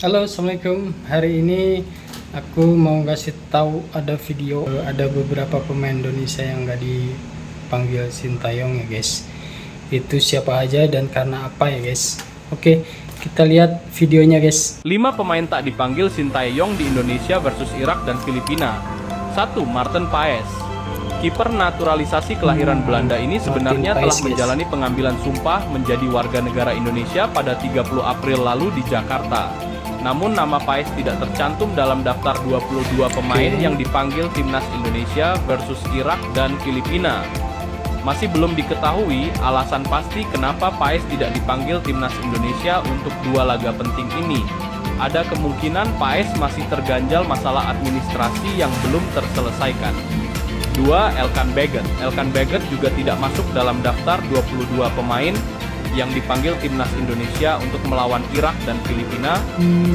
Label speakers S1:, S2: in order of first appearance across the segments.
S1: Halo, assalamualaikum. Hari ini aku mau kasih tahu ada video, ada beberapa pemain Indonesia yang nggak dipanggil Sintayong ya guys. Itu siapa aja dan karena apa ya guys? Oke, kita lihat videonya guys.
S2: 5 pemain tak dipanggil Sintayong di Indonesia versus Irak dan Filipina. 1. Maarten Paes. Kiper naturalisasi kelahiran Belanda ini sebenarnya telah menjalani pengambilan sumpah menjadi warga negara Indonesia pada 30 April lalu di Jakarta. Namun nama Paes tidak tercantum dalam daftar 22 pemain yang dipanggil timnas Indonesia versus Irak dan Filipina. Masih belum diketahui alasan pasti kenapa Paes tidak dipanggil timnas Indonesia untuk dua laga penting ini. Ada kemungkinan Paes masih terganjal masalah administrasi yang belum terselesaikan. 2. Elkan Baggett. Elkan Baggett juga tidak masuk dalam daftar 22 pemain yang dipanggil timnas Indonesia untuk melawan Irak dan Filipina.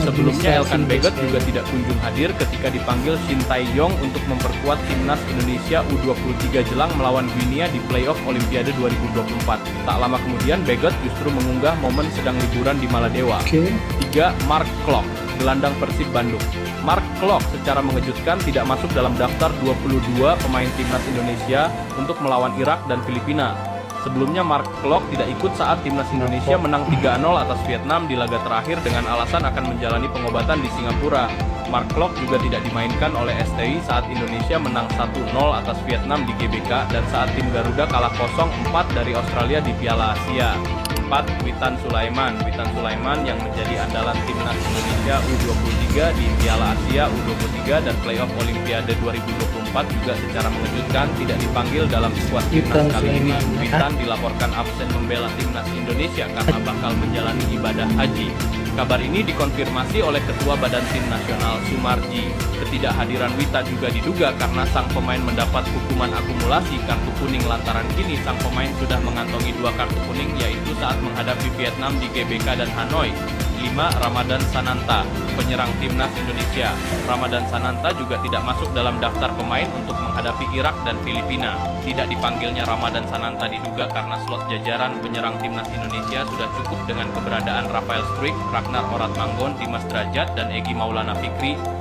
S2: Sebelumnya Elkan Baggett juga tidak kunjung hadir ketika dipanggil Sintayong untuk memperkuat timnas Indonesia U23 jelang melawan Guinea di playoff Olimpiade 2024. Tak lama kemudian Baggett justru mengunggah momen sedang liburan di Maladewa. 3. Mark Klok, gelandang Persib Bandung. Mark Klok secara mengejutkan tidak masuk dalam daftar 22 pemain timnas Indonesia untuk melawan Irak dan Filipina. Sebelumnya Mark Klok tidak ikut saat timnas Indonesia menang 3-0 atas Vietnam di laga terakhir dengan alasan akan menjalani pengobatan di Singapura. Mark Klok juga tidak dimainkan oleh STI saat Indonesia menang 1-0 atas Vietnam di GBK dan saat tim Garuda kalah 0-4 dari Australia di Piala Asia. 4. Witan Sulaiman. Witan Sulaiman yang menjadi andalan timnas Indonesia U23 di Piala Asia U23 dan playoff Olimpiade 2024 juga secara mengejutkan tidak dipanggil dalam skuad timnas kali ini. Witan dilaporkan absen membela timnas Indonesia karena bakal menjalani ibadah haji. Kabar ini dikonfirmasi oleh Ketua Badan Tim Nasional Sumarji. Ketidakhadiran Wita juga diduga karena sang pemain mendapat hukuman akumulasi kartu kuning lantaran kini sang pemain sudah mengantongi 2 kartu kuning yaitu saat menghadapi Vietnam di GBK dan Hanoi. 5. Ramadan Sananta, penyerang timnas Indonesia. Ramadan Sananta juga tidak masuk dalam daftar pemain untuk menghadapi Irak dan Filipina. Tidak dipanggilnya Ramadan Sananta diduga karena slot jajaran penyerang timnas Indonesia sudah cukup dengan keberadaan Rafael Struijk, Ragnar Oratmanggon, Dimas Drajat, dan Egy Maulana Fikri